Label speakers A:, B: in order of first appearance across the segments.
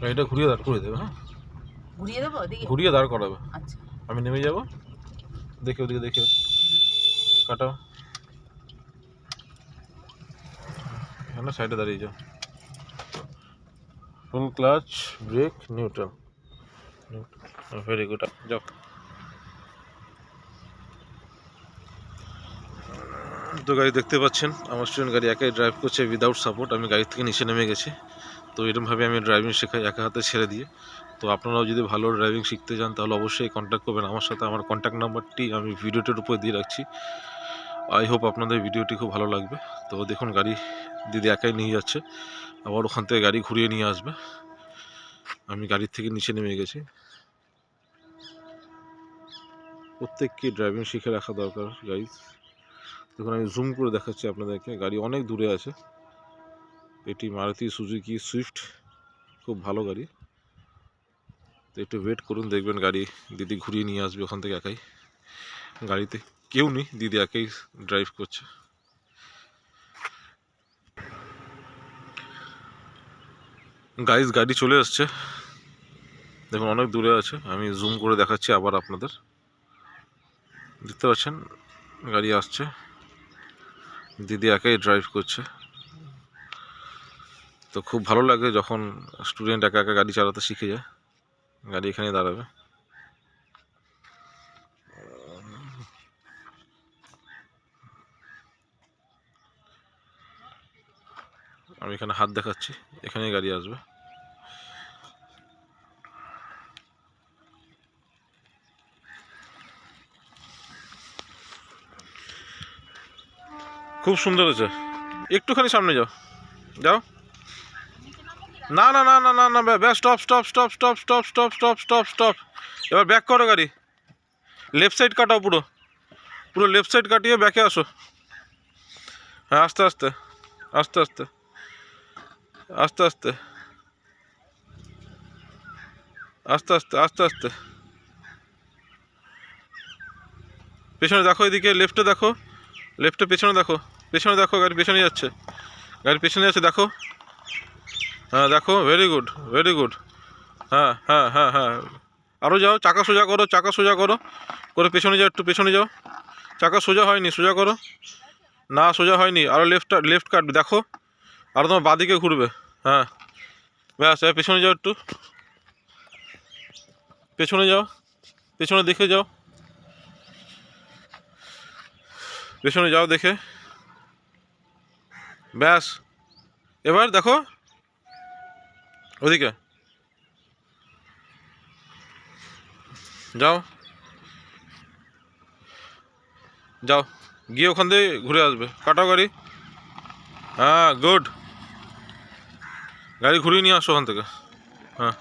A: গাড়িটা ঘুরিয়ে দাঁড় করে দেবে। হ্যাঁ,
B: ঘুরিয়ে দেবো,
A: ঘুরিয়ে দাঁড় করাবে।
B: আচ্ছা,
A: আমি নেমে যাব, দেখে ওদিকে দেখে কাটাও, এখানে সাইডে দাঁড়িয়ে যাও। Full clutch, brake, neutral. Very good, যাও। তো গাড়ি দেখতে পাচ্ছেন আমার স্টুডেন্ট গাড়ি একাই ড্রাইভ করছে উইদাউট সাপোর্ট। আমি গাড়ি থেকে নিচে নেমে গেছি। তো এরকমভাবে আমি ড্রাইভিং শেখাই একা হাতে ছেড়ে দিয়ে। তো আপনারাও যদি ভালো ড্রাইভিং শিখতে চান তাহলে অবশ্যই কন্ট্যাক্ট করবেন আমার সাথে। আমার কন্ট্যাক্ট নাম্বারটি আমি ভিডিওটির উপর দিয়ে রাখছি। আই হোপ আপনাদের ভিডিওটি খুব ভালো লাগবে। তো দেখুন গাড়ি দিদি একাই নিয়ে যাচ্ছে, আবার ওখান থেকে গাড়ি ঘুরিয়ে নিয়ে আসবে। আমি গাড়ির থেকে নিচে নেমে গেছি। প্রত্যেককে ড্রাইভিং শিখে রাখা দরকার গাইজ। দেখুন আমি জুম করে দেখাচ্ছি আপনাদেরকে, গাড়ি অনেক দূরে আছে। এটি মারুতি সুজুকি সুইফট, খুব ভালো গাড়ি। তো একটু ওয়েট করুন, দেখবেন গাড়ি দিদি ঘুরিয়ে নিয়ে আসবে ওখান থেকে একাই। গাড়িতে কেউ নেই, দিদি একাই ড্রাইভ করছে। গাইজ গাড়ি চলে আসছে, দেখুন অনেক দূরে আছে। আমি জুম করে দেখাচ্ছি আবার আপনাদের, দেখতে পাচ্ছেন গাড়ি আসছে, দিদি একাই ড্রাইভ করছে। তো খুব ভালো লাগে যখন স্টুডেন্ট একা একা গাড়ি চালাতে শিখে যায়। গাড়ি এখানে দাঁড়াবে। আমি এখানে হাত দেখাচ্ছি, এখানেই গাড়ি আসবে। খুব সুন্দর আছে, একটুখানি সামনে যাও, যাও। না না না না না না, ব্যাস stop stop stop stop stop stop stop stop stop. এবার ব্যাক করো গাড়ি, লেফট সাইড কাটাও, পুরো পুরো লেফট সাইড কাটিয়ে ব্যাকে আসো। হ্যাঁ, আস্তে আস্তে আস্তে আস্তে আস্তে আস্তে আস্তে আস্তে আস্তে আস্তে। পেছনে দেখো, এদিকে লেফটে দেখো, লেফটে পেছনে দেখো, পেছনে দেখো, গাড়ি পেছনে যাচ্ছে, গাড়ি পেছনে যাচ্ছে, দেখো। হ্যাঁ দেখো, ভেরি গুড ভেরি গুড। হ্যাঁ হ্যাঁ হ্যাঁ হ্যাঁ, আরও যাও, চাকা সোজা করো, চাকা সোজা করো, করে পেছনে যাও, একটু পেছনে যাও। চাকা সোজা হয়নি, সোজা করো। না সোজা হয়নি, আরও লেফট কাটবে, দেখো। আরও তোমার বাঁদিকে ঘুরবে। হ্যাঁ ব্যাস, পেছনে যাও, একটু পেছনে যাও, পেছনে দেখে যাও, পেছনে যাও দেখে। ব্যাস, এবার দেখো ওদিকে যাও, যাও, গিয়ে ওখান থেকে ঘুরে আসবে, কাটাও গাড়ি। হ্যাঁ গুড, গাড়ি ঘুরিয়ে নিয়ে আসো ওখান থেকে। হ্যাঁ,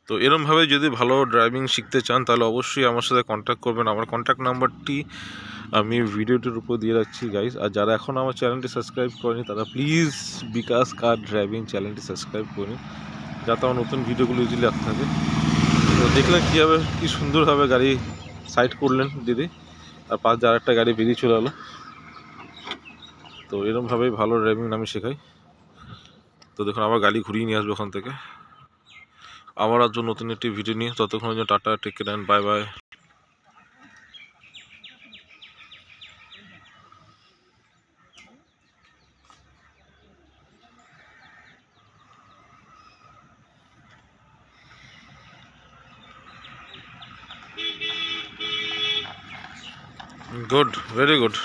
A: তো এরমভাবে যদি ভালো ড্রাইভিং শিখতে চান তাহলে অবশ্যই আমার সাথে কন্ট্যাক্ট করবেন। আমার কন্ট্যাক্ট নাম্বারটি আমি ভিডিওটির উপর দিয়ে রাখছি গাইজ। আর যারা এখন আমার চ্যানেলটি সাবস্ক্রাইব করেনি তারা প্লিজ বিকাশ কার ড্রাইভিং চ্যানেলটি সাবস্ক্রাইব করুন, যাতে আমার নতুন ভিডিওগুলো ইজিলি আসতে থাকে। তো দেখলেন কীভাবে কী সুন্দরভাবে গাড়ি সাইড করলেন দিদি, আর পাঁচ দিয়ে আরেকটা গাড়ি বেরিয়ে চলে এলো। তো এরমভাবেই ভালো ড্রাইভিং আমি শেখাই। তো দেখুন আবার গাড়ি ঘুরিয়ে নিয়ে আসবে ওখান থেকে। আবার আজ নতুন একটি ভিডিও নিয়ে, ততক্ষণের জন্য tata, take care and bye bye. Good, very good.